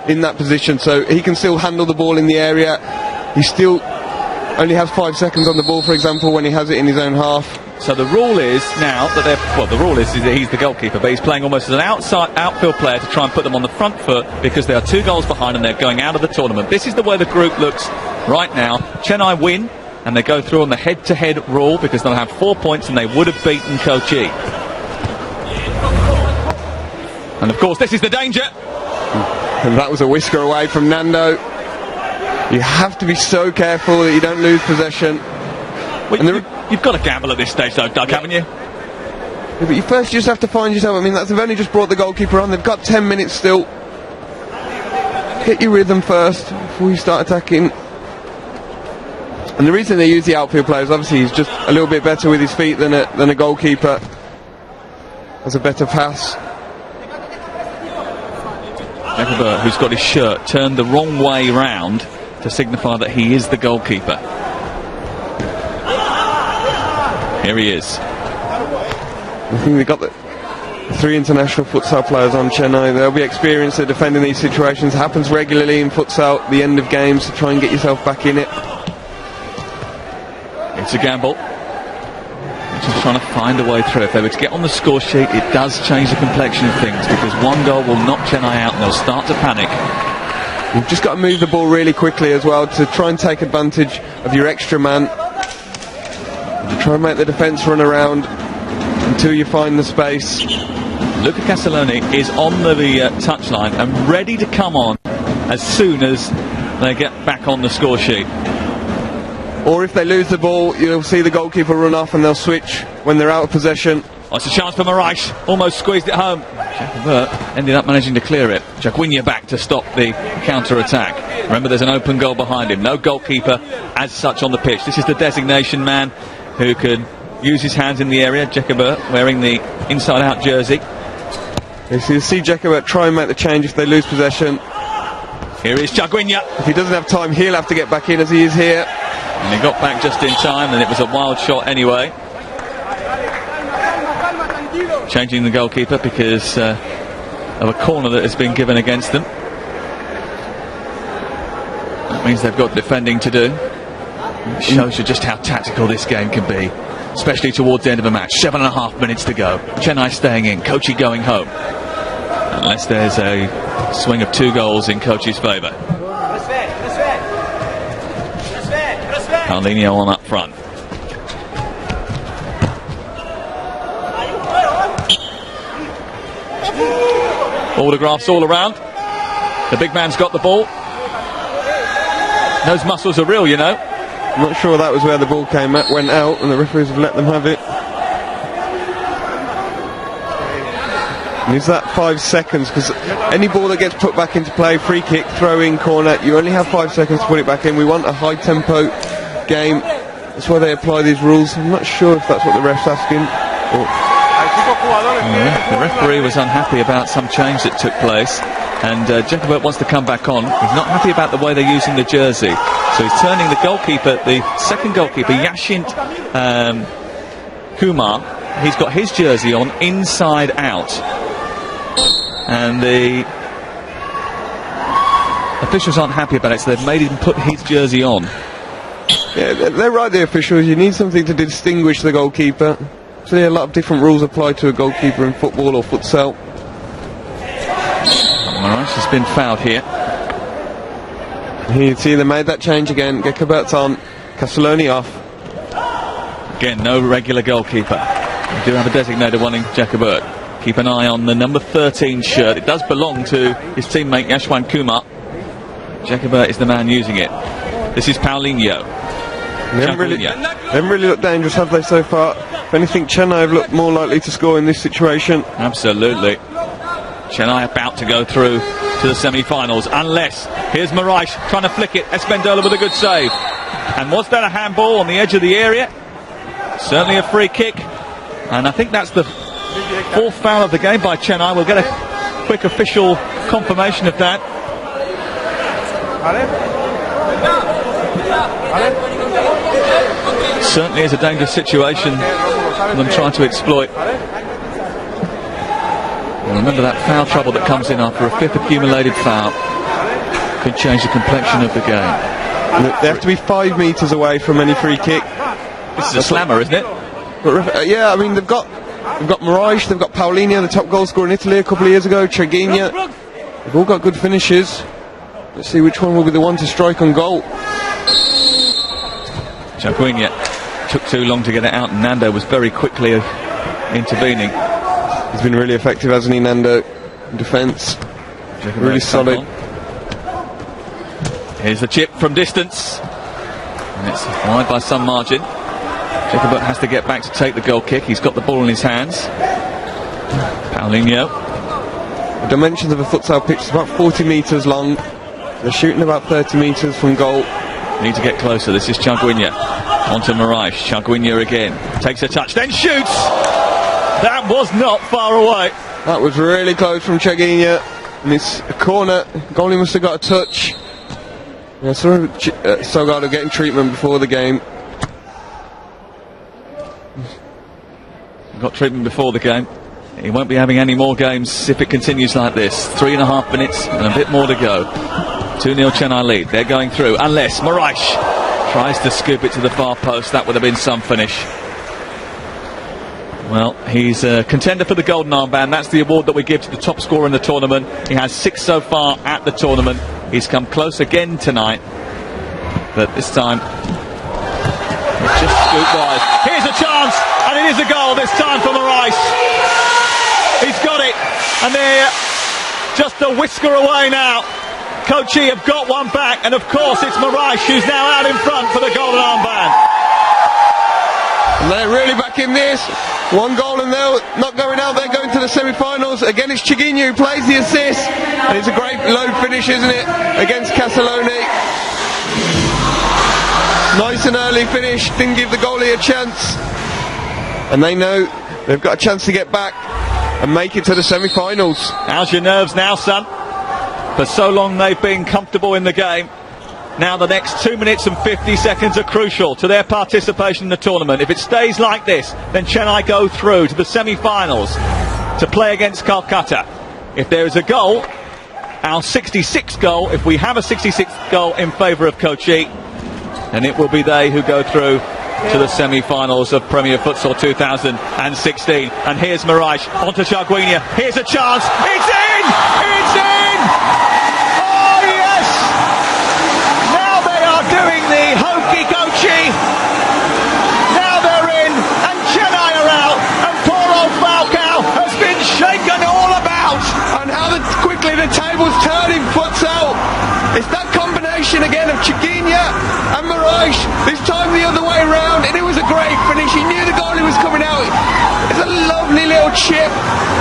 in that position, so he can still handle the ball in the area. He still only has 5 seconds on the ball, for example, when he has it in his own half. So the rule is now that the rule is that he's the goalkeeper, but he's playing almost as an outfield player to try and put them on the front foot, because they are 2 goals behind and they're going out of the tournament. This is the way the group looks right now. Chennai win, and they go through on the head-to-head rule because they'll have 4 points and they would have beaten Kochi. And of course, this is the danger. And that was a whisker away from Nando. You have to be so careful that you don't lose possession. Well, you've got to gamble at this stage, though, Doug, haven't you? Yeah, but you first just have to find yourself. I mean, they've only just brought the goalkeeper on. They've got 10 minutes still. Get your rhythm first before you start attacking. And the reason they use the outfield players, obviously, he's just a little bit better with his feet than a goalkeeper. Has a better pass. Jacob, who's got his shirt turned the wrong way round to signify that he is the goalkeeper. Here he is. I think they've got the 3 international futsal players on Chennai. They'll be experienced at defending these situations. It happens regularly in futsal at the end of games to try and get yourself back in it. It's a gamble. They're just trying to find a way through. If they were to get on the score sheet, it does change the complexion of things, because 1 goal will knock Chennai out and they'll start to panic. You've just got to move the ball really quickly as well to try and take advantage of your extra man. Try and make the defence run around until you find the space. Luca Castelloni is on the touchline and ready to come on as soon as they get back on the score sheet. Or if they lose the ball, you'll see the goalkeeper run off and they'll switch when they're out of possession. Oh, it's a chance for Moraes. Almost squeezed it home. Jacobert ended up managing to clear it. Jaguinha back to stop the counter-attack. Remember, there's an open goal behind him. No goalkeeper as such on the pitch. This is the designation man who can use his hands in the area. Jacobert wearing the inside-out jersey. Yes, you'll see Jacobert try and make the change if they lose possession. Here is Jaguinha. If he doesn't have time, he'll have to get back in as he is here. And he got back just in time, and it was a wild shot anyway. Changing the goalkeeper because of a corner that has been given against them. That means they've got defending to do. It shows you just how tactical this game can be, especially towards the end of a match. 7.5 minutes to go. Chennai staying in, Kochi going home. Unless there's a swing of 2 goals in Kochi's favour. Paulinho on up front. Autographs all around. The big man's got the ball. Those muscles are real, you know. I'm not sure that was where the ball went out, and the referees have let them have it. And is that 5 seconds? Because any ball that gets put back into play, free kick, throw in, corner, you only have 5 seconds to put it back in. We want a high tempo game. That's why they apply these rules. I'm not sure if that's what the ref's asking. The referee was unhappy about some change that took place, and Jacobert wants to come back on. He's not happy about the way they're using the jersey, so he's turning the goalkeeper, the second goalkeeper, Yashint Kumar. He's got his jersey on inside out, and the officials aren't happy about it, so they've made him put his jersey on. Yeah, they're right, the officials. You need something to distinguish the goalkeeper. So yeah, a lot of different rules apply to a goalkeeper in football or futsal. Moraes has been fouled here. Here you see they made that change again. Jacobert's on, Castelloni off. Again, no regular goalkeeper. We do have a designated one in Jacobert. Keep an eye on the number 13 shirt. It does belong to his teammate Yashwan Kumar. Jacobert is the man using it. This is Paulinho. They haven't really looked dangerous, have they, so far? If anything, Chennai have looked more likely to score in this situation. Absolutely. Chennai about to go through to the semi-finals, unless, here's Moraes trying to flick it, Espendola with a good save. And was that a handball on the edge of the area? Certainly a free kick. And I think that's the 4th foul of the game by Chennai. We'll get a quick official confirmation of that. Certainly is a dangerous situation for them trying to exploit. And remember that foul trouble that comes in after a 5th accumulated foul. Could change the complexion of the game. Look, they have to be 5 metres away from any free kick. This is a slammer, isn't it? But, yeah, I mean, they've got Moraes, they've got Paulinho, the top goal scorer in Italy a couple of years ago, Treguinha. They've all got good finishes. Let's see which one will be the one to strike on goal. Treguinha took too long to get it out, and Nando was very quickly intervening. He's been really effective, hasn't he, Nando? In defence. Really solid. Here's the chip from distance. And it's wide by some margin. Jacobert has to get back to take the goal kick. He's got the ball in his hands. Paulinho. The dimensions of a futsal pitch is about 40 metres long. They're shooting about 30 metres from goal. Need to get closer. This is Treguinha. Onto Moraes. Treguinha again. Takes a touch, then shoots! That was not far away. That was really close from Treguinha. And it's a corner. Goalie must have got a touch. Yeah, Sogado getting treatment before the game. Got treatment before the game. He won't be having any more games if it continues like this. 3.5 minutes and a bit more to go. 2-0 Chennai lead. They're going through, unless Moraes tries to scoop it to the far post. That would have been some finish. Well, he's a contender for the Golden Armband. That's the award that we give to the top scorer in the tournament. He has 6 so far at the tournament. He's come close again tonight, but this time it's just scooped wide. Here's a chance, and it is a goal this time for Moraes. He's got it, and they're just a whisker away now. Kochi have got one back, and of course it's Moraes who's now out in front for the Golden Armband. And they're really back in this. 1 goal and they're not going out, they're going to the semi-finals. Again, it's Treguinha who plays the assist, and it's a great low finish, isn't it, against Casalone. Nice and early finish, didn't give the goalie a chance, and they know they've got a chance to get back and make it to the semi-finals. How's your nerves now, son? For so long they've been comfortable in the game. Now the next 2 minutes and 50 seconds are crucial to their participation in the tournament. If it stays like this, then Chennai go through to the semi-finals to play against Calcutta. If there is a goal, our 66th goal, if we have a 66th goal in favour of Kochi, then it will be they who go through to the semi-finals of Premier Futsal 2016. And here's Moraes onto Treguinha. Here's a chance. It's in! It's in! Oh, yes! Now they are doing the hokey Kochi. Now they're in, and Chennai are out, and poor old Falcao has been shaken all about. And how quickly the tables turn in futsal. It's that combination again of Treguinha and Moraes, this time the other way round, and it was a great finish. He knew the goalie was coming out. It's a lovely little chip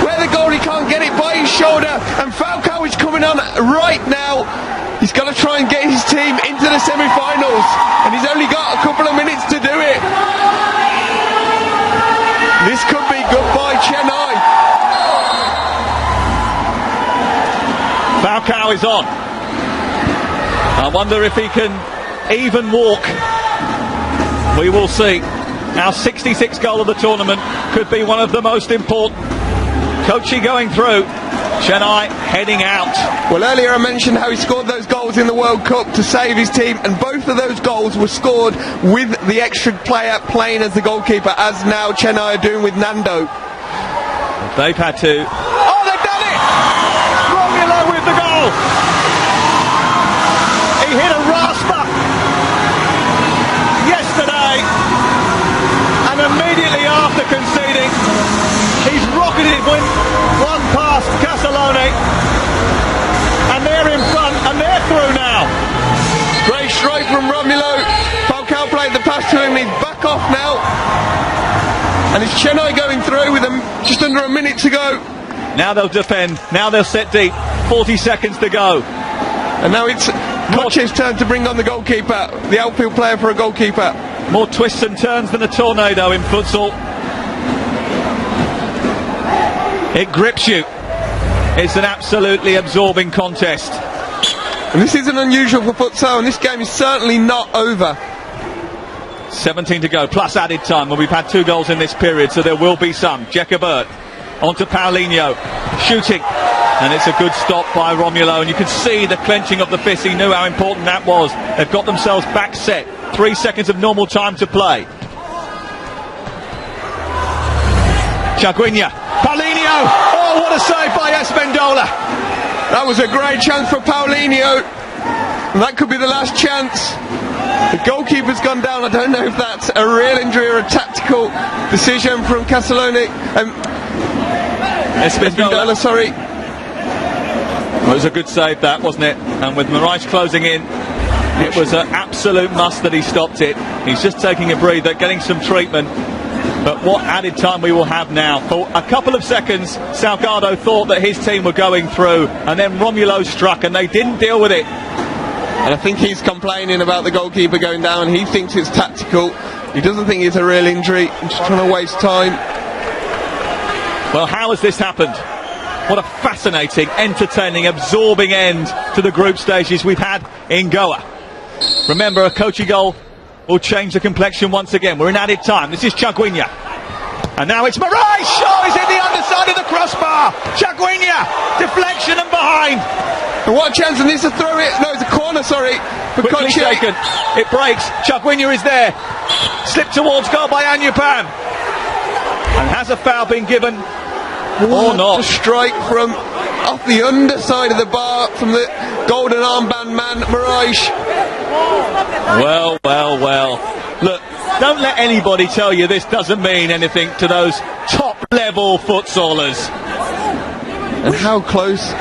where the goalie can't get it by his shoulder, and Falcao is coming on right now. He's got to try and get his team into the semi-finals, and he's only got a couple of minutes to do it. This could be goodbye Chennai. Falcao is on. I wonder if he can even walk. We will see. Our 66th goal of the tournament could be one of the most important. Kochi going through, Chennai heading out. Well, earlier I mentioned how he scored those goals in the World Cup to save his team, and both of those goals were scored with the extra player playing as the goalkeeper, as now Chennai are doing with Nando. They've had to... Oh, they've done it! Romulo with the goal! He hit a rasper yesterday, and immediately after conceding, he's rocketed one past Casalone, and they're in front, and they're through now. Great strike from Romulo. Falcao played the pass to him, he's back off now. And it's Chennai going through with them just under a minute to go. Now they'll defend, now they'll set deep, 40 seconds to go. And now it's Kochi's turn to bring on the goalkeeper, the outfield player for a goalkeeper. More twists and turns than a tornado in futsal. It grips you. It's an absolutely absorbing contest. And this isn't unusual for futsal, and this game is certainly not over. 17 to go, plus added time. Well, we've had 2 goals in this period, so there will be some. Jacobert onto Paulinho, shooting. And it's a good stop by Romulo, and you can see the clenching of the fist. He knew how important that was. They've got themselves back set. 3 seconds of normal time to play. Chaguinha, Paulinho, oh what a save by Espendola. That was a great chance for Paulinho. That could be the last chance. The goalkeeper's gone down. I don't know if that's a real injury or a tactical decision from Castelloni. Espendola, sorry. Well, it was a good save that, wasn't it? And with Moraes closing in, it was an absolute must that he stopped it. He's just taking a breather, getting some treatment. But what added time we will have now. For a couple of seconds, Salgado thought that his team were going through, and then Romulo struck, and they didn't deal with it. And I think he's complaining about the goalkeeper going down. He thinks it's tactical. He doesn't think it's a real injury. He's just trying to waste time. Well, how has this happened? What a fascinating, entertaining, absorbing end to the group stages we've had in Goa. Remember, a Kochi goal will change the complexion once again. We're in added time. This is Chaguinha. And now it's Moraes. Oh, he's hit the underside of the crossbar. Chaguinha. Deflection and behind. And what a chance, and this is a throw it. No, it's a corner, sorry. For Quickly Kochi. taken. It breaks. Chaguinha is there. Slipped towards goal by Anyupam. And has a foul been given? Or not? A strike from off the underside of the bar from the golden armband man, Moraes. Well, well, well. Look, don't let anybody tell you this doesn't mean anything to those top-level futsalers. And how close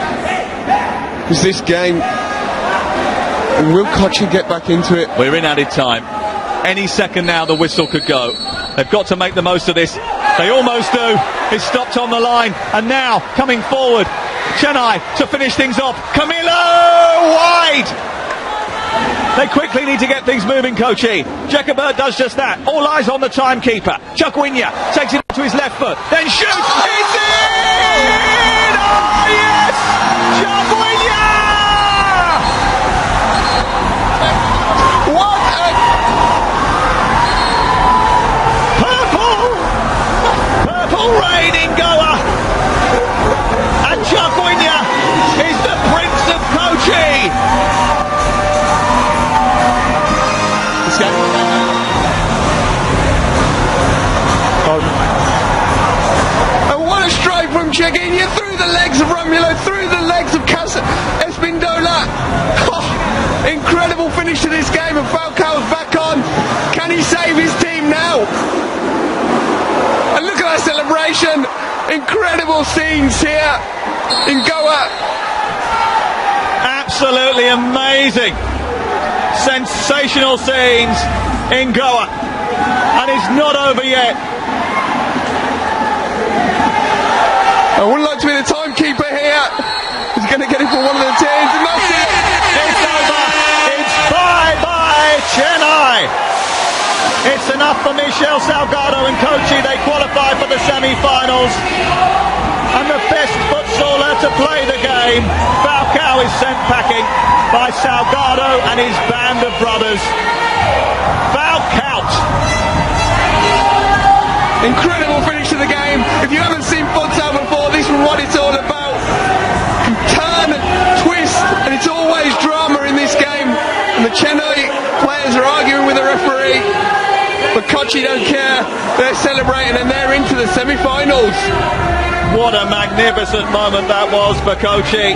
is this game? And will Kochi get back into it? We're in added time. Any second now the whistle could go. They've got to make the most of this. They almost do. It's stopped on the line. And now, coming forward, Chennai to finish things off. Camilo wide! They quickly need to get things moving, Kochi. Jekabert does just that. All eyes on the timekeeper. Chaguinha takes it to his left foot, then shoots. It's in! Oh, yes! Chaguinha! What a... Purple rain in Goa. And Chaguinha is the Prince of Kochi. And what a strike from Chaguinha through the legs of Romulo, through the legs of Espendola. Oh, incredible finish to this game, and Falcao's back on. Can he save his team now? And look at that celebration. Incredible scenes here in Goa. Absolutely amazing. Sensational scenes in Goa, and it's not over yet. I wouldn't like to be the timekeeper here. He's going to get it for one of the teams, and that's it. It's over. It's bye-bye Chennai. It's enough for Michel Salgado and Kochi. They qualify for the semi-finals. And the best futsaler to play the game, Falcao, is sent packing by Salgado and his band of brothers. Falcao. Incredible finish to the game. If you haven't seen futsal before, this is what it's all about. Turn, twist, and it's always drama in this game. And the Chennai players are arguing with the referee, but Kochi don't care. They're celebrating and they're into the semi-finals. What a magnificent moment that was for Kochi.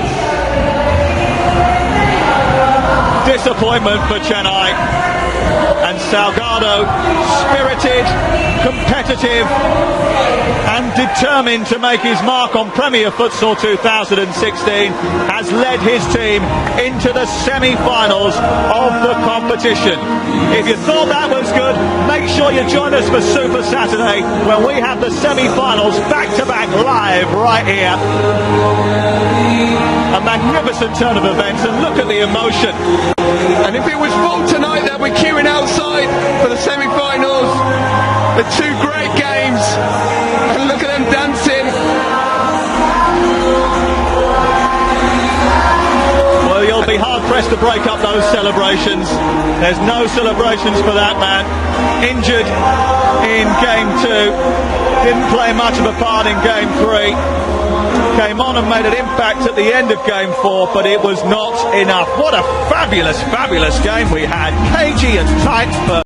Disappointment for Chennai. And Salgado, spirited, competitive and determined to make his mark on Premier Futsal 2016, has led his team into the semi-finals of the competition. If you thought that was good, make sure you join us for Super Saturday, when we have the semi-finals back-to-back live right here. A magnificent turn of events, and look at the emotion. And if it was full tonight, they'll be queuing outside for the semi-finals. The two great games, and look at them dancing. Well, you'll be be hard-pressed to break up those celebrations. There's no celebrations for that man. Injured in Game 2. Didn't play much of a part in Game 3. Came on and made an impact at the end of Game 4, but it was not enough. What a fabulous, fabulous game we had. Cagey and tight, but